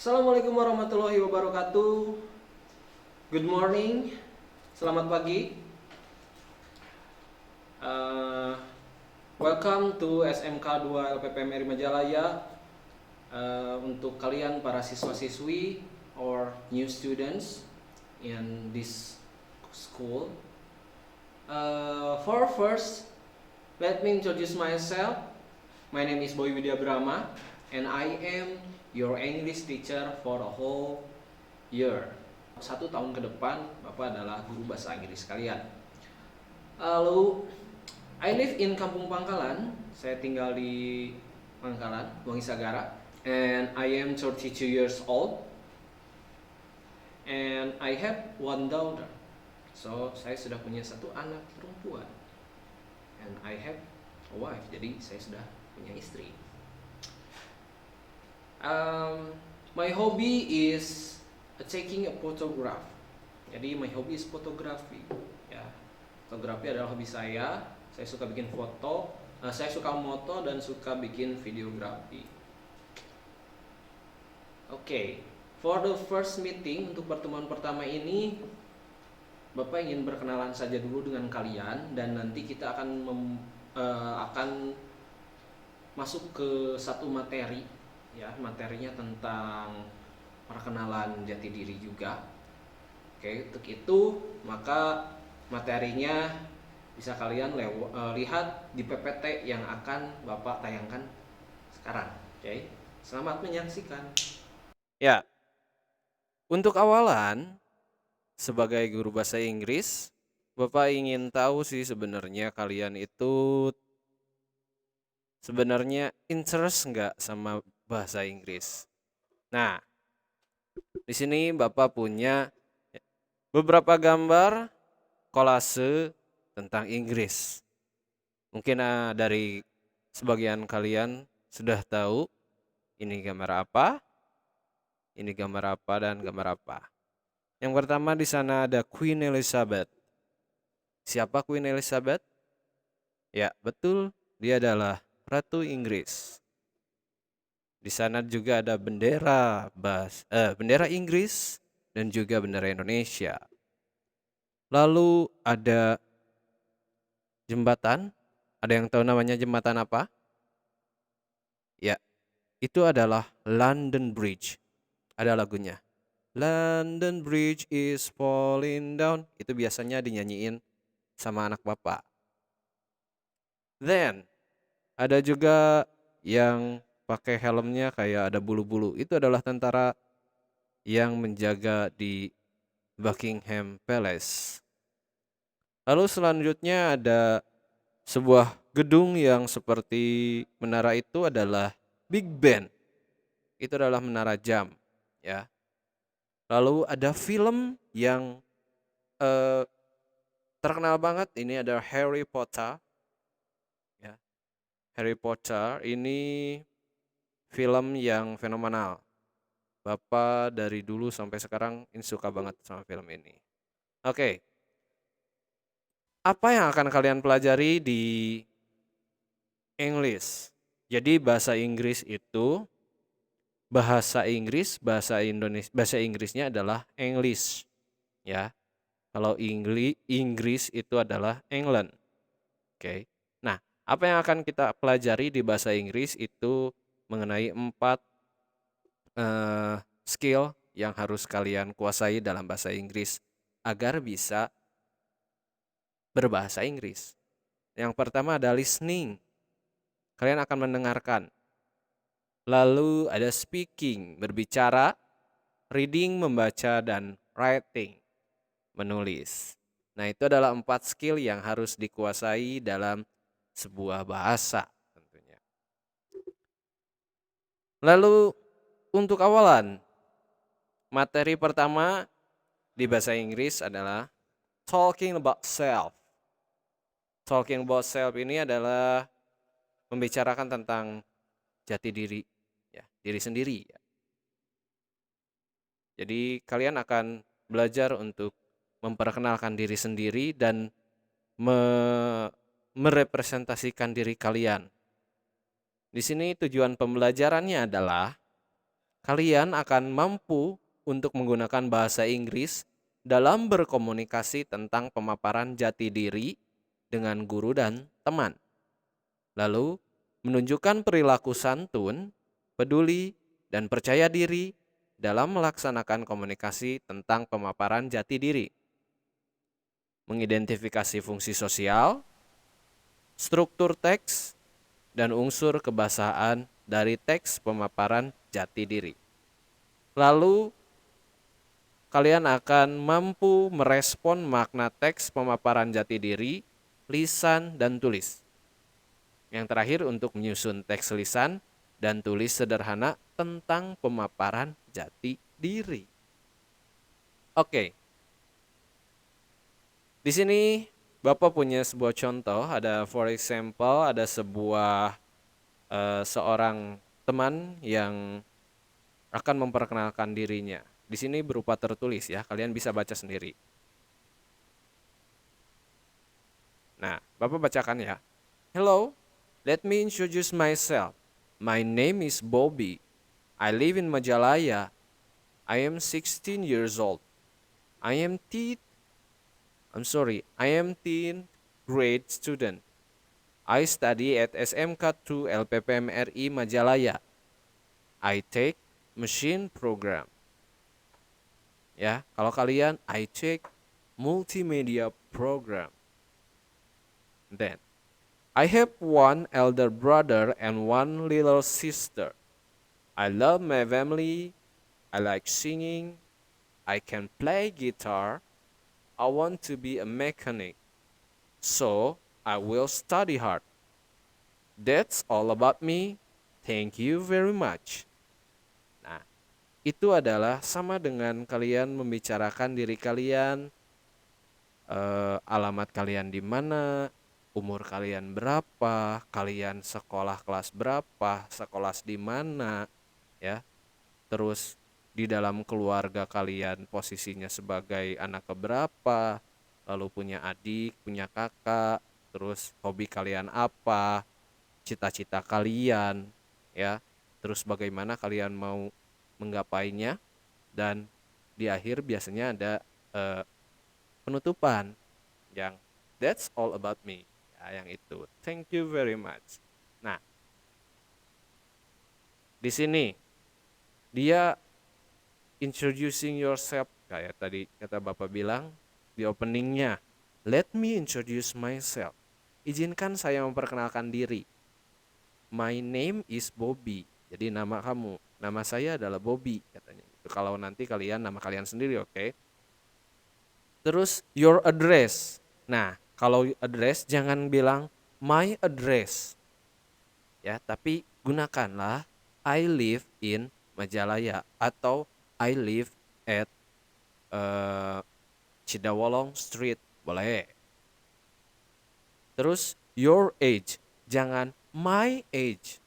Assalamualaikum warahmatullahi wabarakatuh. Good morning, selamat pagi. Uh, Welcome to SMK 2 LPPM Eri Majalaya. Untuk kalian para siswa-siswi or new students in this school. For first, let me introduce myself. My name is Boy Widya Brahma, and I am your English teacher for the whole year. 1 tahun ke depan, Bapak adalah guru bahasa Inggris kalian. Lalu, I live in Kampung Pangkalan. Saya tinggal di Pangkalan, Wangi Sagara. And I am 32 years old. And I have one daughter. So, saya sudah punya satu anak perempuan. And I have a wife. Jadi, saya sudah punya istri. My hobby is taking a photograph. Jadi my hobby is photography. Ya, fotografi adalah hobi saya. Saya suka bikin foto. Saya suka moto dan suka bikin videografi. Oke, for the first meeting, untuk pertemuan pertama ini, Bapak ingin berkenalan saja dulu dengan kalian dan nanti kita akan masuk ke satu materi. Ya, materinya tentang perkenalan jati diri juga. Oke, untuk itu maka materinya bisa kalian lihat di PPT yang akan Bapak tayangkan sekarang. Oke, selamat menyaksikan. Ya, untuk awalan sebagai guru bahasa Inggris, Bapak ingin tahu sih sebenarnya kalian itu sebenarnya interest nggak sama bahasa Inggris. Nah, di sini Bapak punya beberapa gambar kolase tentang Inggris. Mungkin dari sebagian kalian sudah tahu ini gambar apa, ini gambar apa, dan gambar apa. Yang pertama di sana ada Queen Elizabeth. Siapa Queen Elizabeth? Ya, betul, dia adalah Ratu Inggris. Di sana juga ada bendera Inggris dan juga bendera Indonesia. Lalu ada jembatan. Ada yang tahu namanya jembatan apa? Ya, itu adalah London Bridge. Ada lagunya. London Bridge is falling down. Itu biasanya dinyanyiin sama anak bapak. Then, ada juga yang pakai helmnya kayak ada bulu-bulu. Itu adalah tentara yang menjaga di Buckingham Palace. Lalu selanjutnya ada sebuah gedung yang seperti menara, itu adalah Big Ben. Itu adalah menara jam, ya. Lalu ada film yang terkenal banget, ini ada Harry Potter. Ya. Harry Potter ini film yang fenomenal. Bapak dari dulu sampai sekarang ini suka banget sama film ini. Oke. Apa yang akan kalian pelajari di English? Jadi bahasa Inggris itu bahasa Inggrisnya adalah English, ya. Kalau Inggris itu adalah England. Oke. Nah, apa yang akan kita pelajari di bahasa Inggris itu mengenai 4 skill yang harus kalian kuasai dalam bahasa Inggris agar bisa berbahasa Inggris. Yang pertama ada listening. Kalian akan mendengarkan. Lalu ada speaking, berbicara, reading, membaca, dan writing, menulis. Nah, itu adalah 4 skill yang harus dikuasai dalam sebuah bahasa tentunya. Lalu untuk awalan, materi pertama di bahasa Inggris adalah talking about self. Talking about self ini adalah membicarakan tentang jati diri, ya, diri sendiri. Ya. Jadi kalian akan belajar untuk memperkenalkan diri sendiri dan merepresentasikan diri kalian. Di sini tujuan pembelajarannya adalah kalian akan mampu untuk menggunakan bahasa Inggris dalam berkomunikasi tentang pemaparan jati diri dengan guru dan teman. Lalu, menunjukkan perilaku santun, peduli, dan percaya diri dalam melaksanakan komunikasi tentang pemaparan jati diri. Mengidentifikasi fungsi sosial, struktur teks, dan unsur kebahasaan dari teks pemaparan jati diri. Lalu, kalian akan mampu merespon makna teks pemaparan jati diri, lisan, dan tulis. Yang terakhir untuk menyusun teks lisan dan tulis sederhana tentang pemaparan jati diri. Oke. Di sini Bapak punya sebuah contoh, ada for example, ada sebuah seorang teman yang akan memperkenalkan dirinya. Di sini berupa tertulis ya, kalian bisa baca sendiri. Nah, Bapak bacakan ya. Hello, let me introduce myself. My name is Bobby. I live in Majalaya. I am 16 years old. I am I am teen grade student. I study at SMK 2 LPPM RI Majalaya. I take machine program. Ya, kalau kalian I take multimedia program. Then I have one elder brother and one little sister. I love my family. I like singing. I can play guitar. I want to be a mechanic. So I will study hard. That's all about me. Thank you very much. Nah, itu adalah sama dengan kalian membicarakan diri kalian, alamat kalian di mana, umur kalian berapa, kalian sekolah kelas berapa, sekolah di mana, ya. Terus di dalam keluarga kalian posisinya sebagai anak keberapa, lalu punya adik, punya kakak, terus hobi kalian apa, cita-cita kalian, ya. Terus bagaimana kalian mau menggapainya, dan di akhir biasanya ada eh, penutupan yang that's all about me, ya, yang itu thank you very much. Nah, di sini dia introducing yourself kayak tadi kata Bapak bilang di openingnya, let me introduce myself, izinkan saya memperkenalkan diri. My name is Bobby, jadi nama kamu, nama saya adalah Bobby katanya. Itu kalau nanti kalian nama kalian sendiri, oke? Terus your address. Nah, kalau address jangan bilang my address, ya, tapi gunakanlah I live in Majalaya atau I live at Cidawolong Street, boleh. Terus your age, jangan my age,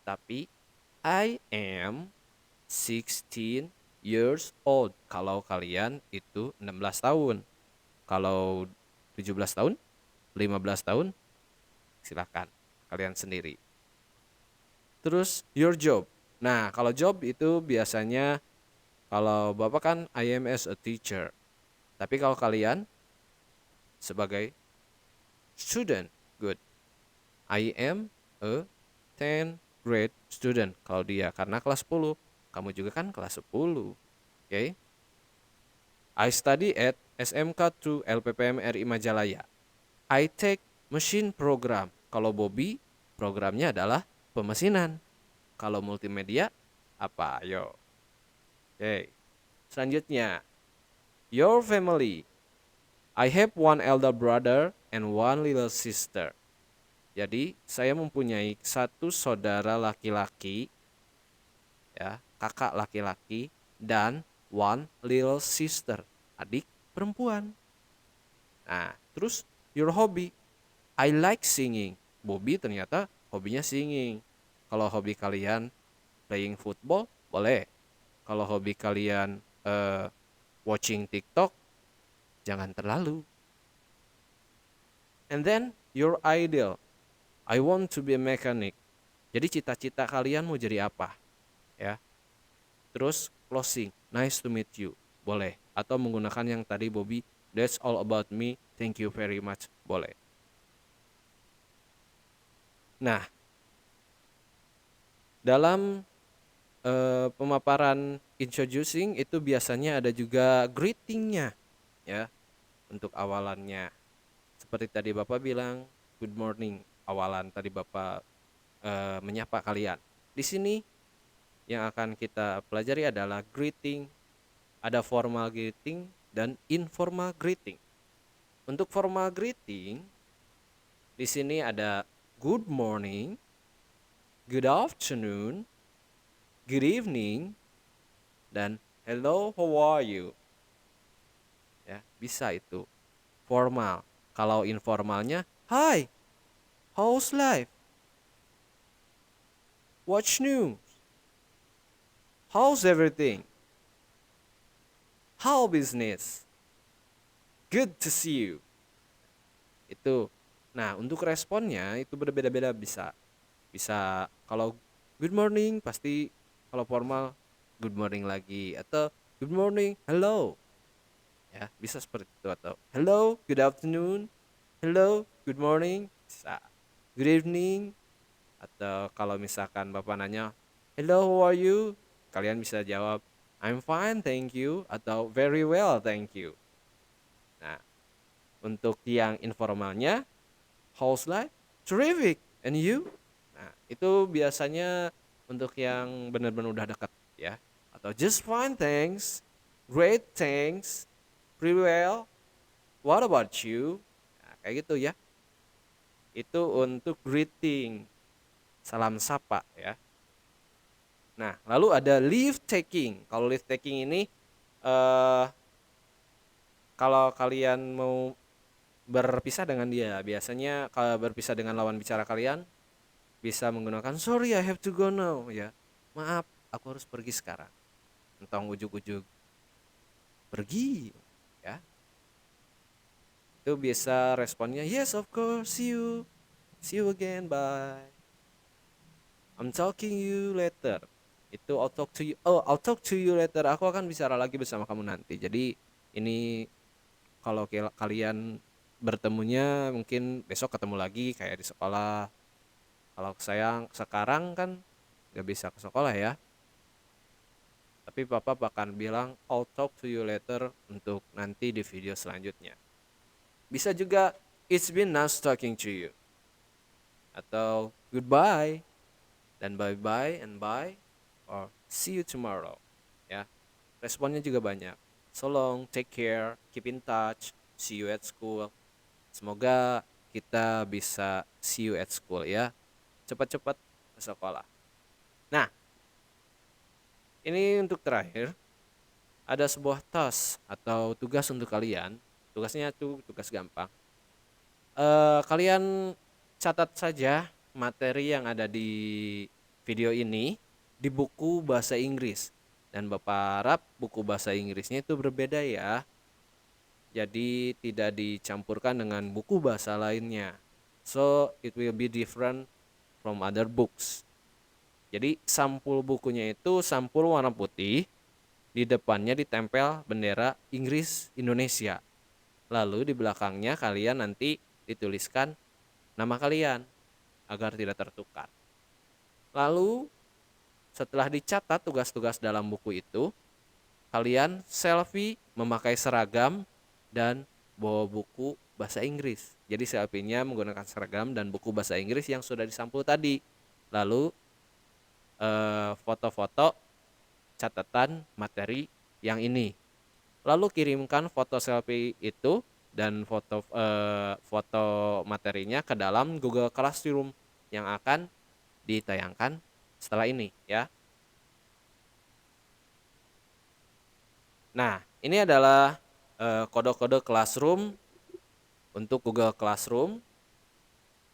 tapi I am 16 years old. Kalau kalian itu 16 tahun. Kalau 17 tahun, 15 tahun, silakan kalian sendiri. Terus your job. Nah, kalau job itu biasanya kalau Bapak kan I am as a teacher. Tapi kalau kalian sebagai student, good. I am a 10 grade student. Kalau dia karena kelas 10, kamu juga kan kelas 10. Oke. I study at SMK 2 LPPM RI Majalaya. I take machine program. Kalau Bobby, programnya adalah pemesinan. Kalau multimedia, apa? Ayo. Oke. Selanjutnya, your family. I have one elder brother and one little sister. Jadi, saya mempunyai satu saudara laki-laki, ya, kakak laki-laki, dan one little sister, adik perempuan. Nah, terus your hobby. I like singing. Bobby ternyata hobinya singing. Kalau hobi kalian playing football, boleh. Kalau hobi kalian watching TikTok, jangan terlalu. And then your ideal. I want to be a mechanic. Jadi cita-cita kalian mau jadi apa? Ya. Terus closing, nice to meet you, boleh. Atau menggunakan yang tadi Bobby, that's all about me, thank you very much, boleh. Nah, dalam pemaparan introducing itu biasanya ada juga greetingnya ya untuk awalannya. Seperti tadi Bapak bilang, good morning, awalan tadi Bapak menyapa kalian. Di sini yang akan kita pelajari adalah greeting, ada formal greeting dan informal greeting. Untuk formal greeting, di sini ada good morning, good afternoon, good evening, dan hello, how are you? Ya, bisa itu formal. Kalau informalnya, hi, how's life? What's new? How's everything? How business? Good to see you. Itu. Nah, untuk responnya itu berbeda-beda bisa. Bisa kalau good morning pasti kalau formal good morning lagi atau good morning, hello. Ya, bisa seperti itu atau hello, good afternoon. Hello, good morning. Bisa. Good evening. Atau kalau misalkan Bapak nanya, hello, how are you? Kalian bisa jawab, I'm fine, thank you. Atau very well, thank you. Nah, untuk yang informalnya, how's life? Terrific. And you? Nah, itu biasanya untuk yang benar-benar udah dekat ya. Atau just fine, thanks. Great, thanks. Pretty well. What about you? Nah, kayak gitu ya. Itu untuk greeting, salam sapa ya. Nah, lalu ada leave taking. Kalau leave taking ini eh kalau kalian mau berpisah dengan dia, biasanya kalau berpisah dengan lawan bicara kalian bisa menggunakan sorry I have to go now ya. Maaf, aku harus pergi sekarang. Entong ujuk-ujuk pergi ya. Itu biasa responnya yes of course, see you. See you again, bye. I'm talking you later. Itu I'll talk to you. Oh, I'll talk to you later. Aku akan bicara lagi bersama kamu nanti. Jadi ini kalau kalian bertemunya mungkin besok ketemu lagi kayak di sekolah. Kalau saya sekarang kan gak bisa ke sekolah ya. Tapi papa bahkan bilang I'll talk to you later untuk nanti di video selanjutnya. Bisa juga it's been nice talking to you. Atau goodbye dan bye-bye and bye or see you tomorrow. Ya, responnya juga banyak. So long, take care, keep in touch, see you at school. Semoga kita bisa see you at school ya. Cepat-cepat ke sekolah. Nah, ini untuk terakhir. Ada sebuah task atau tugas untuk kalian. Tugasnya tuh tugas gampang. Kalian catat saja materi yang ada di video ini di buku bahasa Inggris. Dan Bapak harap buku bahasa Inggrisnya itu berbeda ya. Jadi tidak dicampurkan dengan buku bahasa lainnya. So it will be different from other books. Jadi sampul bukunya itu sampul warna putih, di depannya ditempel bendera Inggris Indonesia. Lalu di belakangnya kalian nanti dituliskan nama kalian agar tidak tertukar. Lalu setelah dicatat tugas-tugas dalam buku itu, kalian selfie memakai seragam dan bawa buku bahasa Inggris. Jadi selfie-nya menggunakan seragam dan buku bahasa Inggris yang sudah disampul tadi. Lalu foto-foto catatan materi yang ini. Lalu kirimkan foto selfie itu dan foto materinya ke dalam Google Classroom yang akan ditayangkan setelah ini ya. Nah, ini adalah kode-kode Classroom untuk Google Classroom.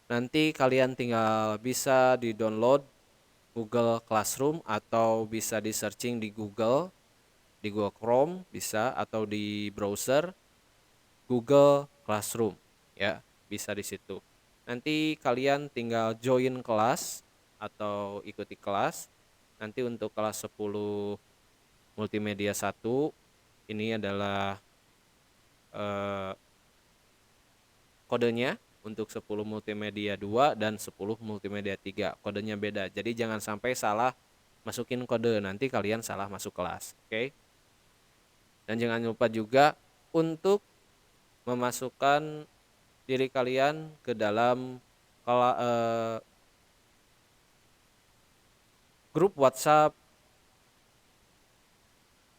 Nanti kalian tinggal bisa di-download Google Classroom atau bisa di-searching di Google Chrome bisa atau di browser Google Classroom ya, bisa di situ. Nanti kalian tinggal join kelas atau ikuti kelas. Nanti untuk kelas 10 multimedia 1, ini adalah kodenya. Untuk 10 multimedia 2 dan 10 multimedia 3 kodenya beda, jadi jangan sampai salah masukin kode, nanti kalian salah masuk kelas. Oke. Dan jangan lupa juga untuk memasukkan diri kalian ke dalam grup WhatsApp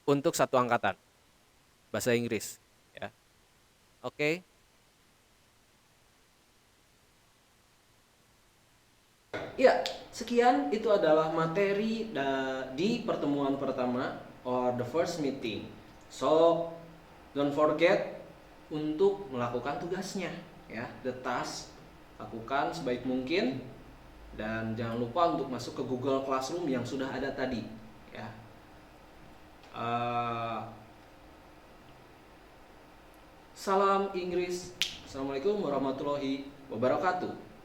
untuk satu angkatan bahasa Inggris ya. Oke. Ya, sekian itu adalah materi di pertemuan pertama or the first meeting. So, don't forget untuk melakukan tugasnya ya, the task lakukan sebaik mungkin dan jangan lupa untuk masuk ke Google Classroom yang sudah ada tadi ya. Salam Inggris. Assalamualaikum warahmatullahi wabarakatuh.